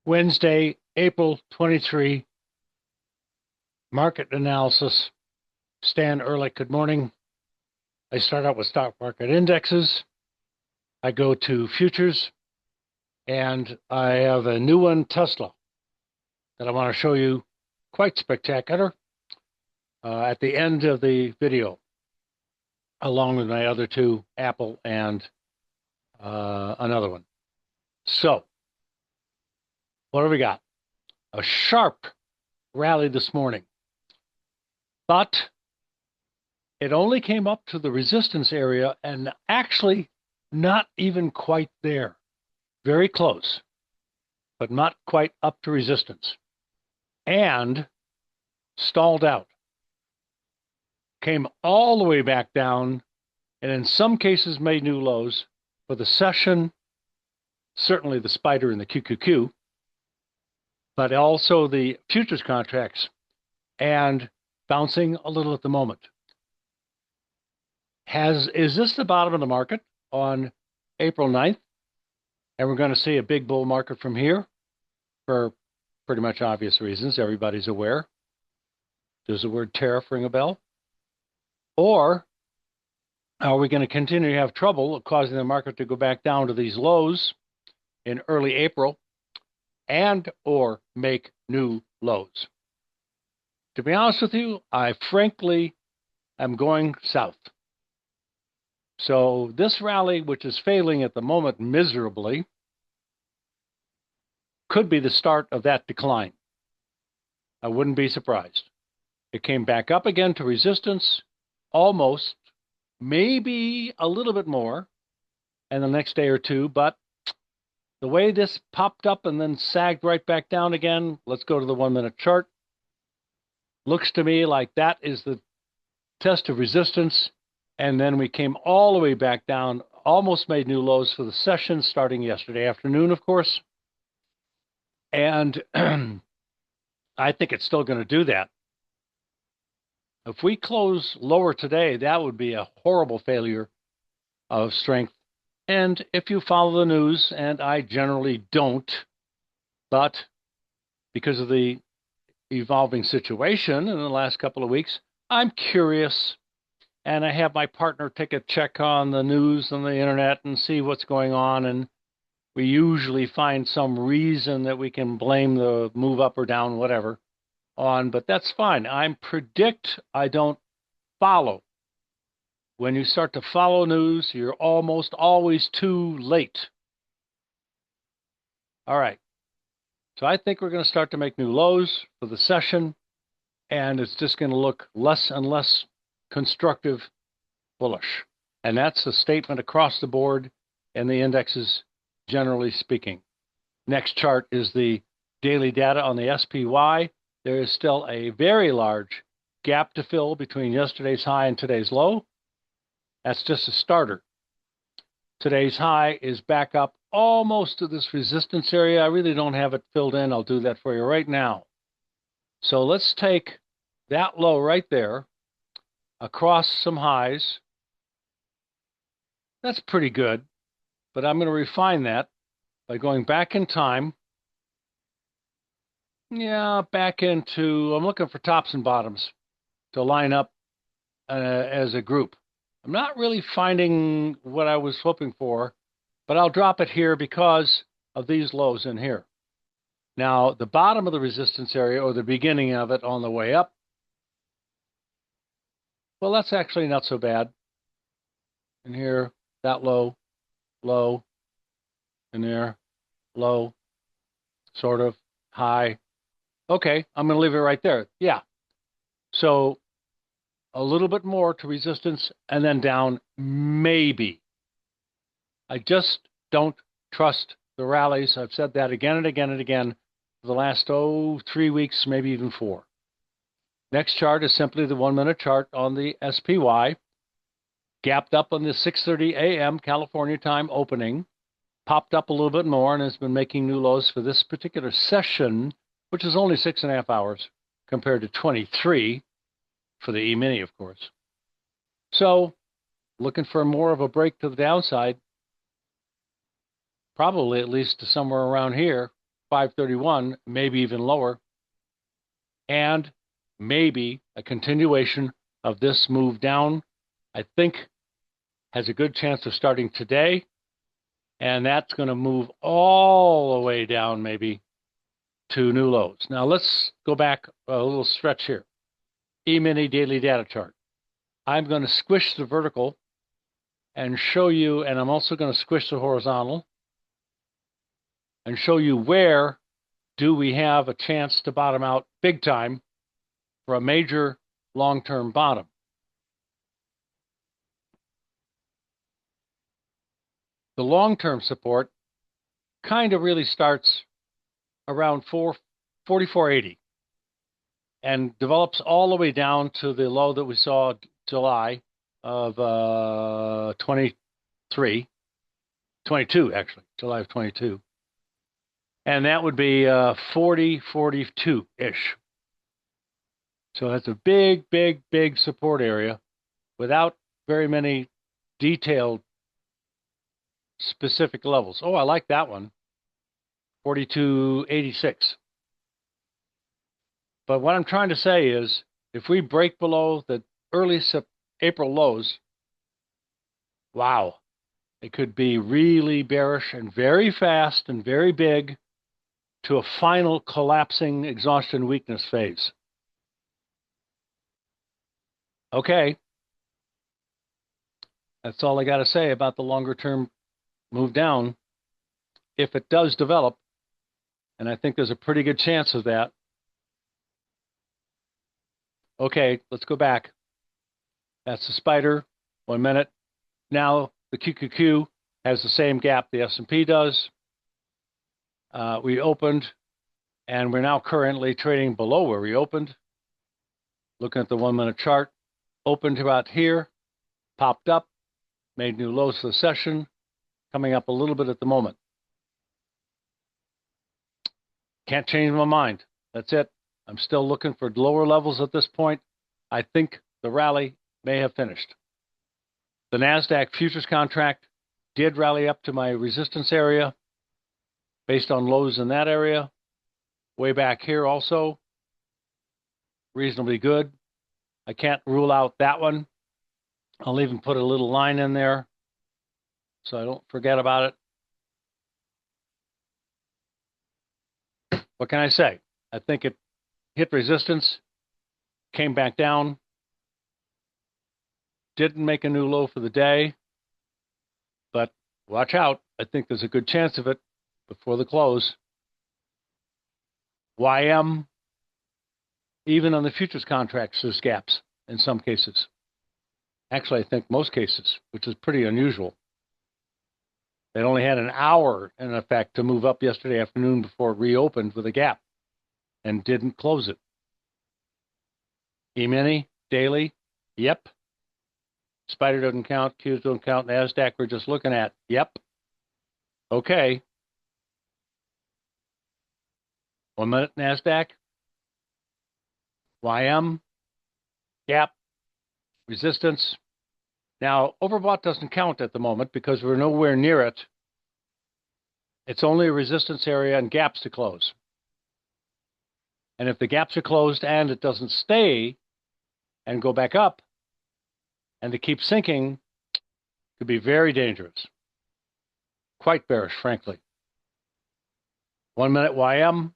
Wednesday, April 23, market analysis. Stan Ehrlich, good morning. I start out with stock market indexes. I go to futures, and I have a new one, Tesla, that I want to show you. Quite spectacular at the end of the video, along with my other two, Apple and another one. So, what do we got? A sharp rally this morning, but it only came up to the resistance area and actually not even quite there. Very close, but not quite up to resistance. And stalled out. Came all the way back down, and in some cases made new lows for the session, certainly the spider in the QQQ, but also the futures contracts, and bouncing a little at the moment. Is this the bottom of the market on April 9th? And we're going to see a big bull market from here for pretty much obvious reasons. Everybody's aware. Does the word tariff ring a bell? Or are we going to continue to have trouble causing the market to go back down to these lows in early April and or make new lows? To be honest with you, I frankly am going south. So this rally, which is failing at the moment miserably, could be the start of that decline. I wouldn't be surprised. It came back up again to resistance, almost, maybe a little bit more, in the next day or two, but the way this popped up and then sagged right back down again, let's go to the 1-minute chart. Looks to me like that is the test of resistance. And then we came all the way back down, almost made new lows for the session starting yesterday afternoon, of course. And I think it's still going to do that. If we close lower today, that would be a horrible failure of strength. And if you follow the news, and I generally don't, but because of the evolving situation in the last couple of weeks, I'm curious. And I have my partner take a check on the news on the internet and see what's going on. And we usually find some reason that we can blame the move up or down, whatever, on. But that's fine. I don't follow. When you start to follow news, you're almost always too late. All right. So I think we're going to start to make new lows for the session. And it's just going to look less and less constructive, bullish. And that's a statement across the board in the indexes, generally speaking. Next chart is the daily data on the SPY. There is still a very large gap to fill between yesterday's high and today's low. That's just a starter. Today's high is back up almost to this resistance area. I really don't have it filled in. I'll do that for you right now. So let's take that low right there across some highs. That's pretty good, but I'm going to refine that by going back in time. Back into, I'm looking for tops and bottoms to line up as a group. I'm not really finding what I was hoping for, but I'll drop it here because of these lows in here. Now, the bottom of the resistance area, or the beginning of it on the way up, well, that's actually not so bad. And here, that low, low, and there, low, sort of, high. Okay, I'm going to leave it right there. Yeah. So a little bit more to resistance and then down, maybe. I just don't trust the rallies. I've said that again and again and again for the last, 3 weeks, maybe even 4. Next chart is simply the 1-minute chart on the SPY. Gapped up on the 6:30 a.m. California time opening. Popped up a little bit more and has been making new lows for this particular session, which is only 6.5 hours compared to 23 for the E-mini, of course. So looking for more of a break to the downside. Probably at least to somewhere around here. 531, maybe even lower, and maybe a continuation of this move down. I think has a good chance of starting today, and that's going to move all the way down maybe to new lows. Now let's go back a little stretch here. E-mini daily data chart. I'm going to squish the vertical and show you, and I'm also going to squish the horizontal and show you where do we have a chance to bottom out big time for a major long-term bottom. The long-term support kind of really starts around 44.80 and develops all the way down to the low that we saw July of 22 actually, July of 22. And that would be 42-ish. So that's a big, big, big support area without very many detailed specific levels. Oh, I like that one, 42.86. But what I'm trying to say is, if we break below the early April lows, wow, it could be really bearish and very fast and very big to a final collapsing exhaustion weakness phase. Okay. That's all I got to say about the longer term move down. If it does develop, and I think there's a pretty good chance of that. Okay, let's go back. That's the spider. 1 minute. Now the QQQ has the same gap the S&P does. We opened, and we're now currently trading below where we opened. Looking at the 1 minute chart, opened about here, popped up, made new lows for the session, coming up a little bit at the moment. Can't change my mind. That's it. I'm still looking for lower levels at this point. I think the rally may have finished. The NASDAQ futures contract did rally up to my resistance area based on lows in that area. Way back here also, reasonably good. I can't rule out that one. I'll even put a little line in there so I don't forget about it. What can I say? I think it hit resistance, came back down, didn't make a new low for the day, but watch out. I think there's a good chance of it before the close. YM, even on the futures contracts, there's gaps in some cases. Actually, I think most cases, which is pretty unusual. They only had an hour, in effect, to move up yesterday afternoon before it reopened with a gap and didn't close it. E-mini, daily, yep. Spider doesn't count, Qs don't count, NASDAQ we're just looking at, yep. Okay. 1 minute NASDAQ, YM, gap, resistance. Now, overbought doesn't count at the moment because we're nowhere near it. It's only a resistance area and gaps to close. And if the gaps are closed and it doesn't stay and go back up, and to keep sinking, could be very dangerous. Quite bearish, frankly. 1 minute YM,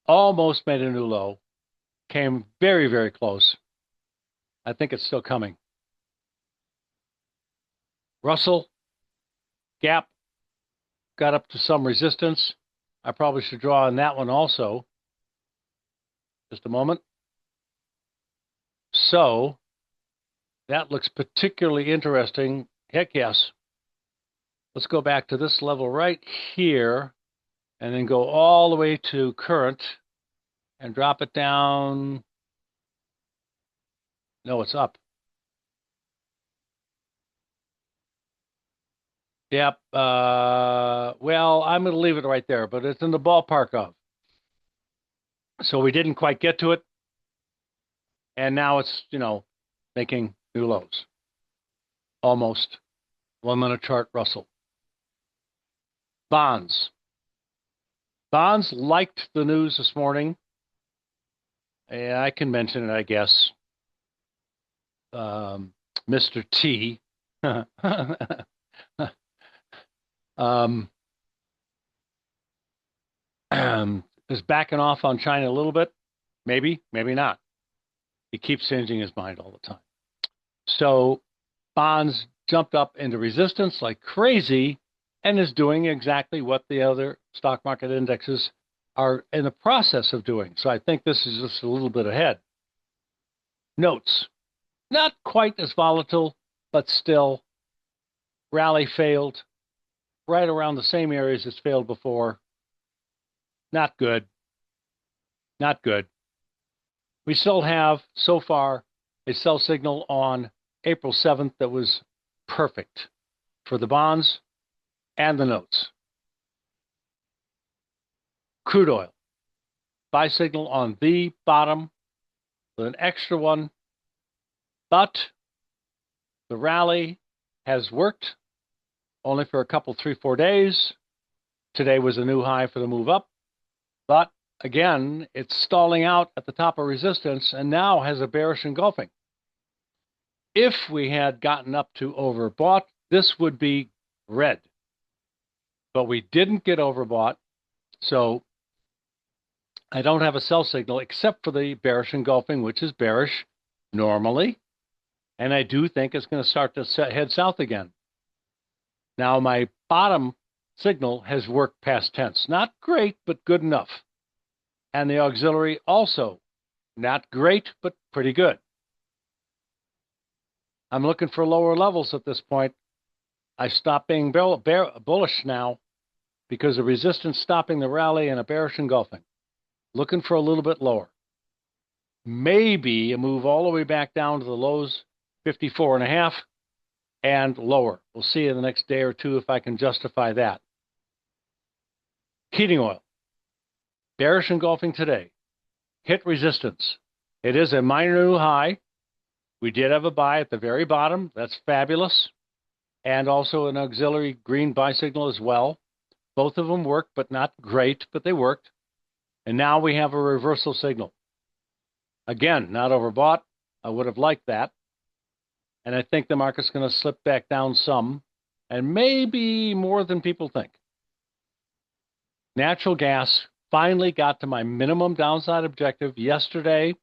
almost made a new low, came very, very close. I think it's still coming. Russell, gap, got up to some resistance. I probably should draw on that one also. Just a moment. So, that looks particularly interesting. Heck yes. Let's go back to this level right here and then go all the way to current and drop it down. No, it's up. Yep. Well, I'm going to leave it right there, but it's in the ballpark of. So we didn't quite get to it. And now it's, making new lows. Almost. 1 minute chart Russell. Bonds. Bonds liked the news this morning. Yeah, I can mention it, I guess. Mr. T is backing off on China a little bit. Maybe, maybe not. He keeps changing his mind all the time. So bonds jumped up into resistance like crazy and is doing exactly what the other stock market indexes are in the process of doing. So I think this is just a little bit ahead. Notes, not quite as volatile, but still, rally failed right around the same areas it's failed before. Not good. Not good. We still have, so far, a sell signal on April 7th that was perfect for the bonds and the notes. Crude oil, buy signal on the bottom with an extra one, but the rally has worked only for a couple, 3-4 days. Today was a new high for the move up, but again, it's stalling out at the top of resistance and now has a bearish engulfing. If we had gotten up to overbought, this would be red. But we didn't get overbought, so I don't have a sell signal except for the bearish engulfing, which is bearish normally. And I do think it's going to start to head south again. Now, my bottom signal has worked past tense. Not great, but good enough. And the auxiliary also not great, but pretty good. I'm looking for lower levels at this point. I stopped being bullish now because of resistance stopping the rally and a bearish engulfing. Looking for a little bit lower. Maybe a move all the way back down to the lows, 54.5 and lower. We'll see in the next day or two if I can justify that. Heating oil. Bearish engulfing today. Hit resistance. It is a minor new high. We did have a buy at the very bottom. That's fabulous. And also an auxiliary green buy signal as well. Both of them worked, but not great, but they worked. And now we have a reversal signal. Again, not overbought. I would have liked that. And I think the market's going to slip back down some, and maybe more than people think. Natural gas finally got to my minimum downside objective yesterday.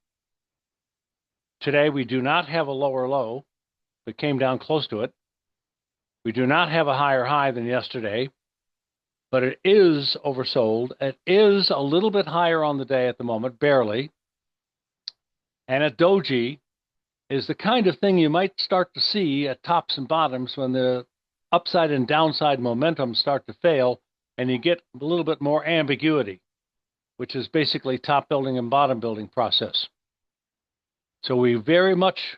Today, we do not have a lower low, but came down close to it. We do not have a higher high than yesterday, but it is oversold. It is a little bit higher on the day at the moment, barely. And at doji is the kind of thing you might start to see at tops and bottoms when the upside and downside momentum start to fail and you get a little bit more ambiguity, which is basically top building and bottom building process. So we very much,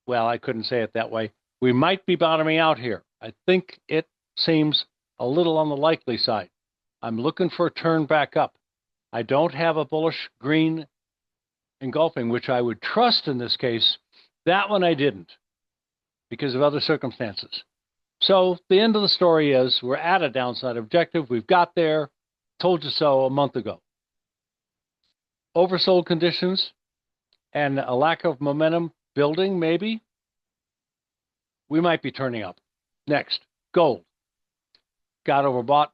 well, I couldn't say it that way. We might be bottoming out here. I think it seems a little on the likely side. I'm looking for a turn back up. I don't have a bullish green engulfing, which I would trust in this case. That one I didn't because of other circumstances. So the end of the story is we're at a downside objective. We've got there. Told you so a month ago. Oversold conditions and a lack of momentum building, maybe. We might be turning up. Next, gold. Got overbought.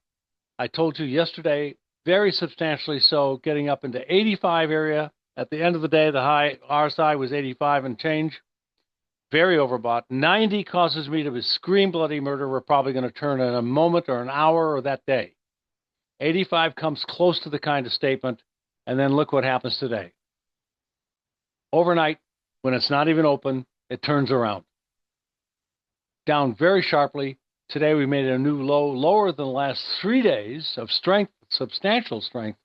I told you yesterday, very substantially so, getting up into 85 area. At the end of the day, the high RSI was 85 and change. Very overbought. 90 causes me to scream bloody murder. We're probably going to turn in a moment or an hour or that day. 85 comes close to the kind of statement, and then look what happens today. Overnight, when it's not even open, it turns around. Down very sharply. Today we made a new low, lower than the last 3 days of strength, substantial strength.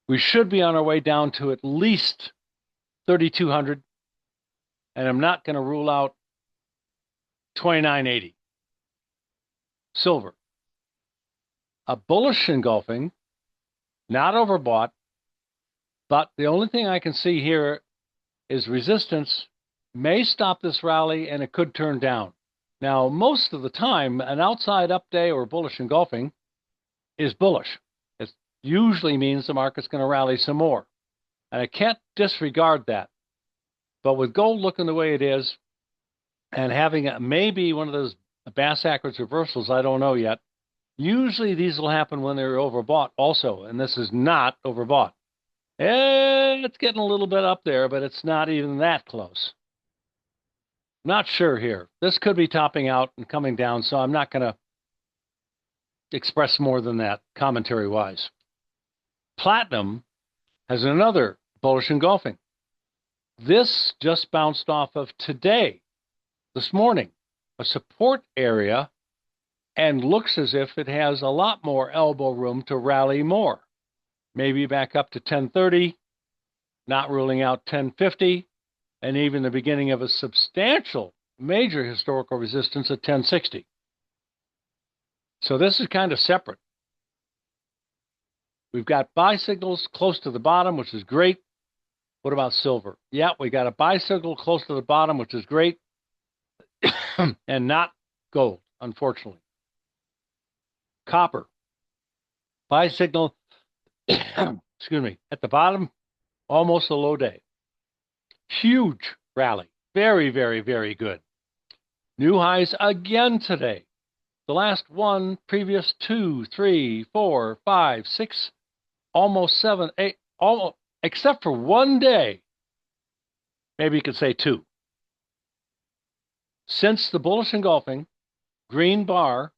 We should be on our way down to at least 3,200, and I'm not going to rule out 2980. Silver. A bullish engulfing, not overbought, but the only thing I can see here is resistance may stop this rally and it could turn down. Now, most of the time, an outside up day or bullish engulfing is bullish. It usually means the market's going to rally some more. And I can't disregard that. But with gold looking the way it is, and having maybe one of those bass-backwards reversals, I don't know yet. Usually these will happen when they're overbought also, and this is not overbought. It's getting a little bit up there, but it's not even that close. Not sure here. This could be topping out and coming down, so I'm not going to express more than that commentary-wise. Platinum has another bullish engulfing. This just bounced off of today, this morning, a support area, and looks as if it has a lot more elbow room to rally more. Maybe back up to 1030, not ruling out 1050, and even the beginning of a substantial major historical resistance at 1060. So this is kind of separate. We've got buy signals close to the bottom, which is great. What about silver? Yeah, we got a buy signal close to the bottom, which is great, and not gold, unfortunately. Copper, buy signal, excuse me, at the bottom, almost a low day. Huge rally. Very, very, very good. New highs again today. The last one, previous 2, 3, 4, 5, 6, almost 7, 8, almost, except for one day. Maybe you could say 2. Since the bullish engulfing, green bar,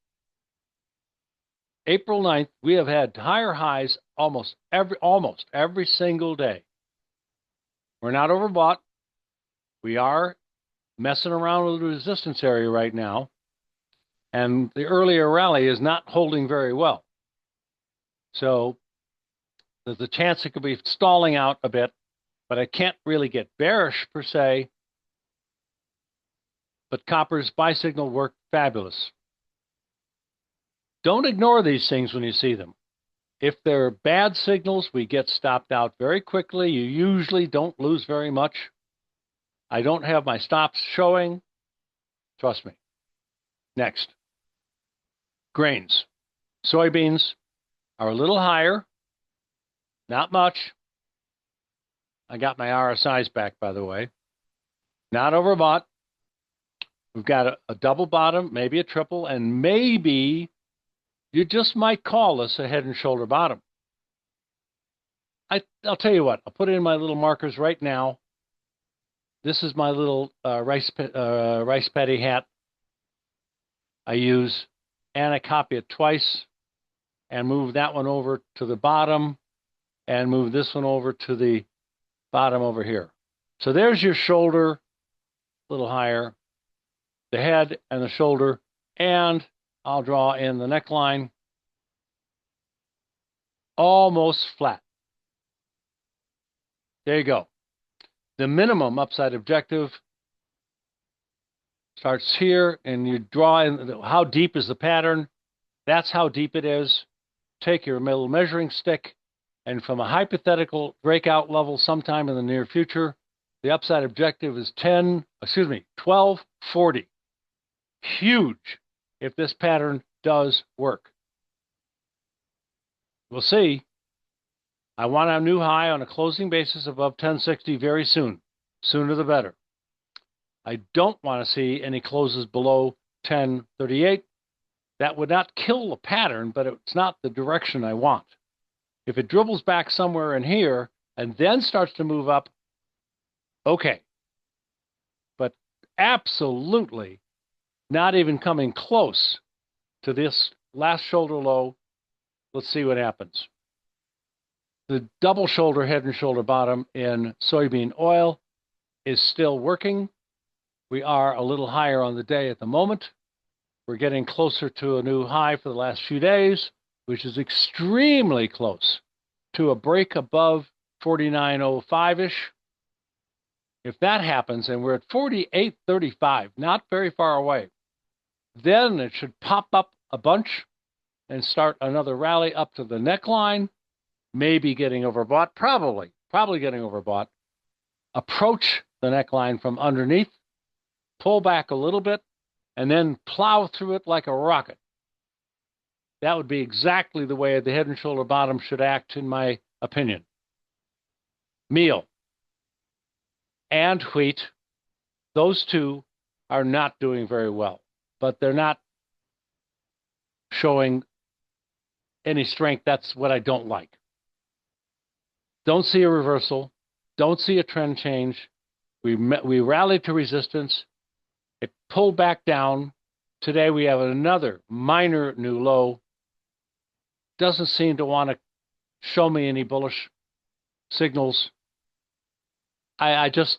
April 9th, we have had higher highs almost every single day. We're not overbought. We are messing around with the resistance area right now. And the earlier rally is not holding very well. So there's a chance it could be stalling out a bit, but I can't really get bearish per se. But copper's buy signal worked fabulous. Don't ignore these things when you see them. If they're bad signals, we get stopped out very quickly. You usually don't lose very much. I don't have my stops showing. Trust me. Next. Grains. Soybeans are a little higher. Not much. I got my RSIs back, by the way. Not overbought. We've got a double bottom, maybe a triple, and maybe you just might call this a head and shoulder bottom. I'll tell you what. I'll put in my little markers right now. This is my little rice paddy hat I use, and I copy it twice and move that one over to the bottom and move this one over to the bottom over here. So there's your shoulder, a little higher, the head and the shoulder, and I'll draw in the neckline, almost flat. There you go. The minimum upside objective starts here, and you draw in how deep is the pattern. That's how deep it is. Take your little measuring stick, and from a hypothetical breakout level sometime in the near future, the upside objective is 1240. Huge if this pattern does work. We'll see. I want a new high on a closing basis above 1060 very soon. Sooner the better. I don't want to see any closes below 1038. That would not kill the pattern, but it's not the direction I want. If it dribbles back somewhere in here and then starts to move up, okay. But absolutely not even coming close to this last shoulder low. Let's see what happens. The double shoulder, head and shoulder bottom in soybean oil is still working. We are a little higher on the day at the moment. We're getting closer to a new high for the last few days, which is extremely close to a break above 49.05-ish. If that happens, and we're at 48.35, not very far away, then it should pop up a bunch and start another rally up to the neckline, maybe getting overbought, probably getting overbought. Approach the neckline from underneath, pull back a little bit, and then plow through it like a rocket. That would be exactly the way the head and shoulder bottom should act, in my opinion. Meal and wheat, those two are not doing very well, but they're not showing any strength. That's what I don't like. Don't see a reversal. Don't see a trend change. We rallied to resistance. It pulled back down. Today we have another minor new low. Doesn't seem to want to show me any bullish signals. I just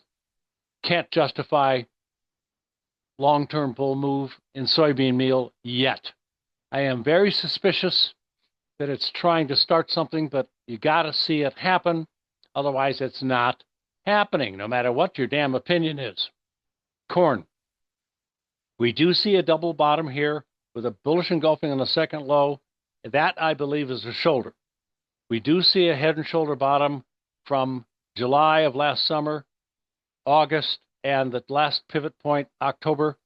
can't justify long-term bull move in soybean meal yet. I am very suspicious that it's trying to start something, but you got to see it happen. Otherwise, it's not happening, no matter what your damn opinion is. Corn. We do see a double bottom here with a bullish engulfing on the second low. That, I believe, is a shoulder. We do see a head and shoulder bottom from July of last summer, August, and the last pivot point, October,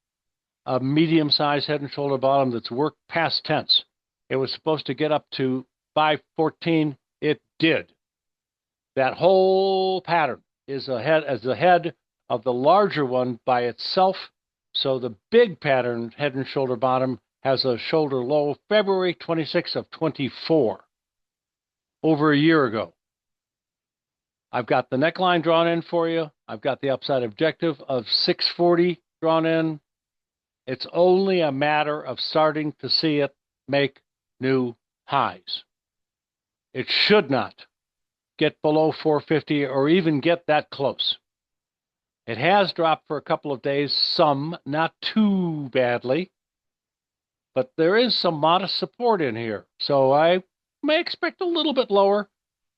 a medium-sized head and shoulder bottom that's worked past tense. It was supposed to get up to 514. It did. That whole pattern is ahead as the head of the larger one by itself. So the big pattern, head and shoulder bottom, has a shoulder low February 26th of 24, over a year ago. I've got the neckline drawn in for you. I've got the upside objective of 640 drawn in. It's only a matter of starting to see it make new highs. It should not get below 450 or even get that close. It has dropped for a couple of days, some, not too badly, but there is some modest support in here. So I may expect a little bit lower,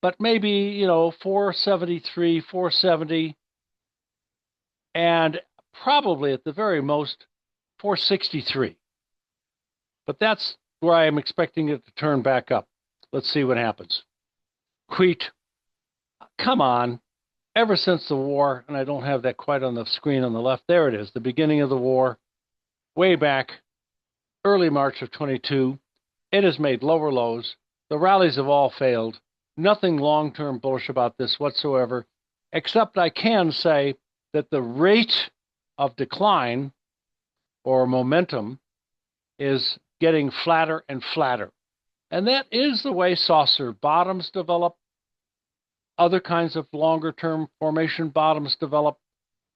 but maybe, 473, 470, and probably at the very most 463. But that's where I am expecting it to turn back up. Let's see what happens. Wheat, come on. Ever since the war, and I don't have that quite on the screen on the left, there it is, the beginning of the war, way back, early March of 22, it has made lower lows. The rallies have all failed. Nothing long-term bullish about this whatsoever, except I can say that the rate of decline or momentum is getting flatter and flatter. And that is the way saucer bottoms develop. Other kinds of longer-term formation bottoms develop,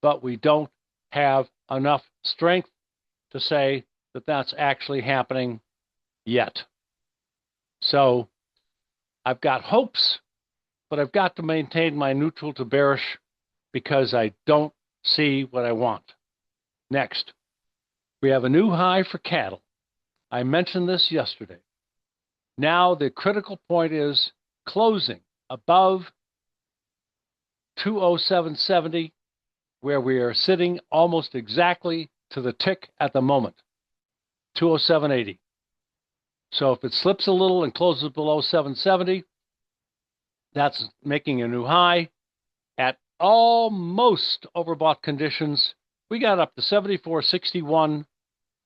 but we don't have enough strength to say that that's actually happening yet. So I've got hopes, but I've got to maintain my neutral to bearish because I don't see what I want. Next, we have a new high for cattle. I mentioned this yesterday. Now the critical point is closing above 207.70, where we are sitting almost exactly to the tick at the moment, 207.80. So if it slips a little and closes below 770, that's making a new high. At almost overbought conditions, we got up to 74.61.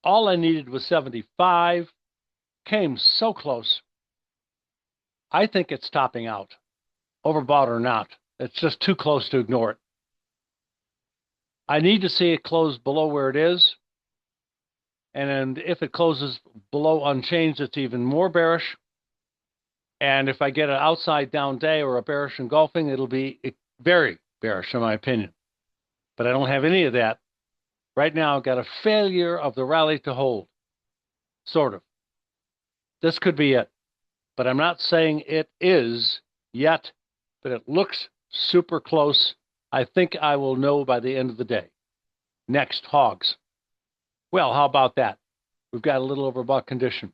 All I needed was 75. Came so close. I think it's topping out, overbought or not. It's just too close to ignore it. I need to see it close below where it is. And if it closes below unchanged, it's even more bearish. And if I get an outside down day or a bearish engulfing, it'll be very bearish in my opinion. But I don't have any of that. Right now, I've got a failure of the rally to hold. Sort of. This could be it. But I'm not saying it is yet, but it looks super close. I think I will know by the end of the day. Next, hogs. Well, how about that? We've got a little overbought condition.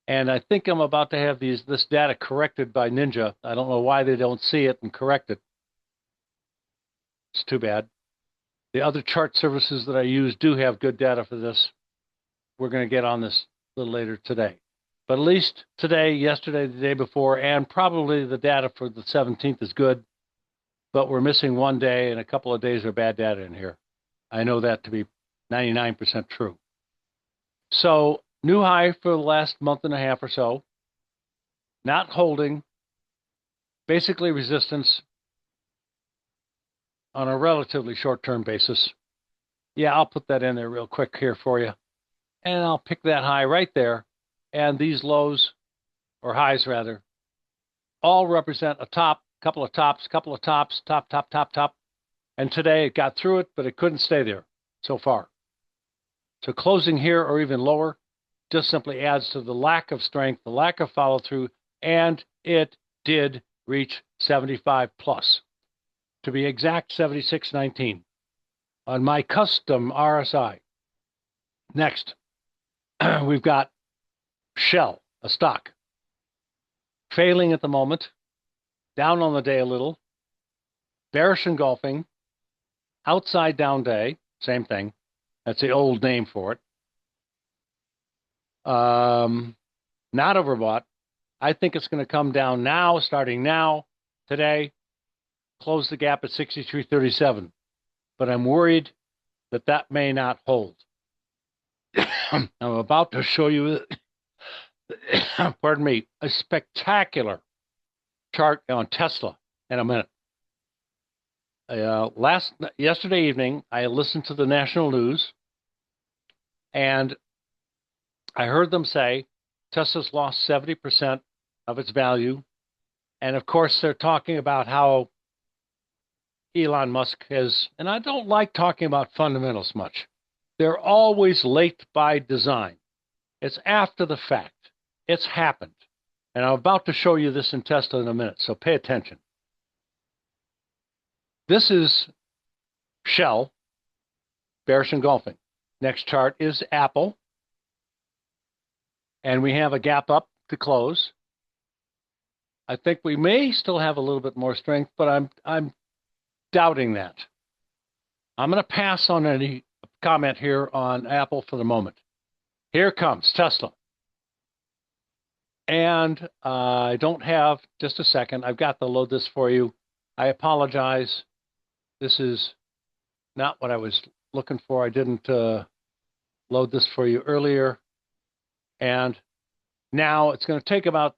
And I think I'm about to have this data corrected by Ninja. I don't know why they don't see it and correct it. It's too bad. The other chart services that I use do have good data for this. We're going to get on this a little later today. But at least today, yesterday, the day before, and probably the data for the 17th is good. But we're missing one day and a couple of days of bad data in here. I know that to be 99% true. So New high for the last month and a half or so. Not holding. Basically resistance on a relatively short-term basis. Yeah, I'll put that in there real quick here for you. And I'll pick that high right there. And these lows, or highs rather, all represent a top, couple of tops, top, top, top, top. And today it got through it, but it couldn't stay there so far. So closing here or even lower just simply adds to the lack of strength, the lack of follow through, and it did reach 75 plus. To be exact, 76.19 on my custom RSI. Next, we've got Shell, a stock, failing at the moment, down on the day a little, bearish engulfing, outside down day, same thing. That's the old name for it. Not overbought. I think it's going to come down now, starting now, today, close the gap at 63.37. But I'm worried that that may not hold. I'm about to show you, pardon me, a spectacular chart on Tesla in a minute. Yesterday evening, I listened to the national news, and I heard them say Tesla's lost 70% of its value. And of course, they're talking about how Elon Musk has, and I don't like talking about fundamentals much. They're always late by design. It's after the fact. It's happened. And I'm about to show you this in Tesla in a minute, so pay attention. This is Shell, bearish engulfing. Next chart is Apple. And we have a gap up to close. I think we may still have a little bit more strength, but I'm doubting that. I'm going to pass on any comment here on Apple for the moment. Here comes Tesla. And I don't have, just a second, I've got to load this for you. I apologize. This is not what I was looking for. I didn't load this for you earlier. And now it's going to take about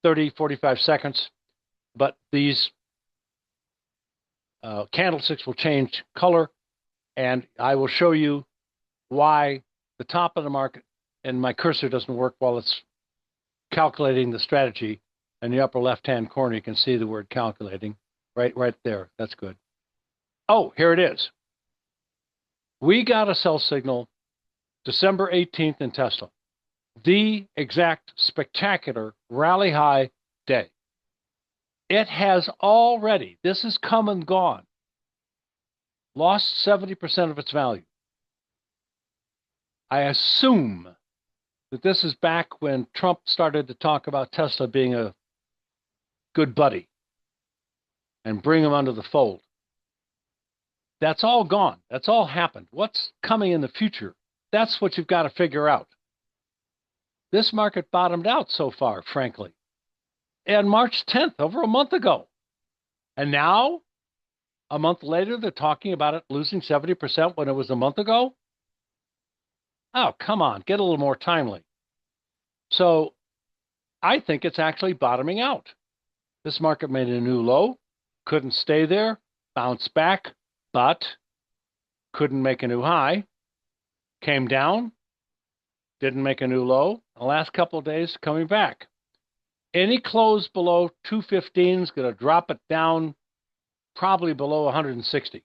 30, 45 seconds, but these candlesticks will change color, and I will show you why the top of the market, and my cursor doesn't work while it's calculating the strategy. In the upper left-hand corner, you can see the word calculating right there. That's good. Oh, here it is. We got a sell signal December 18th in Tesla. The exact spectacular rally high day. It has already, this has come and gone, lost 70% of its value. I assume that this is back when Trump started to talk about Tesla being a good buddy and bring him under the fold. That's all gone. That's all happened. What's coming in the future? That's what you've got to figure out. This market bottomed out so far, frankly. And March 10th, over a month ago. And now, a month later, they're talking about it losing 70% when it was a month ago? Oh, come on, get a little more timely. So I think it's actually bottoming out. This market made a new low, couldn't stay there, bounced back, but couldn't make a new high, came down, didn't make a new low. The last couple of days coming back. Any close below 215 is going to drop it down probably below 160.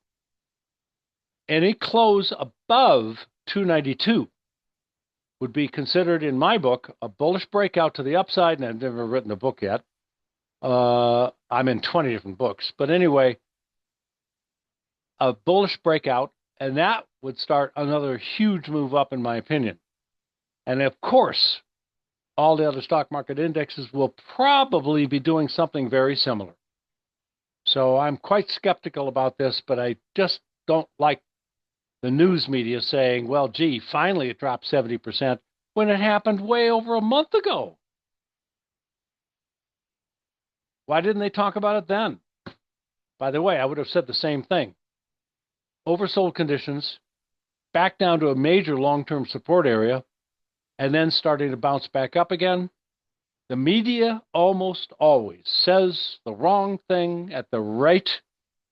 Any close above 292 would be considered, in my book, a bullish breakout to the upside, and I've never written a book yet. I'm in 20 different books. But anyway, a bullish breakout, and that would start another huge move up, in my opinion. And of course, all the other stock market indexes will probably be doing something very similar. So I'm quite skeptical about this, but I just don't like the news media saying, well, gee, finally it dropped 70% when it happened way over a month ago. Why didn't they talk about it then? By the way, I would have said the same thing. Oversold conditions, back down to a major long-term support area, and then starting to bounce back up again. The media almost always says the wrong thing at the right,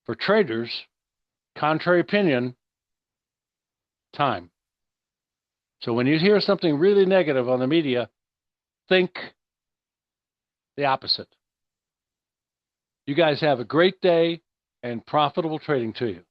for traders, contrary opinion, time. So when you hear something really negative on the media, think the opposite. You guys have a great day and profitable trading to you.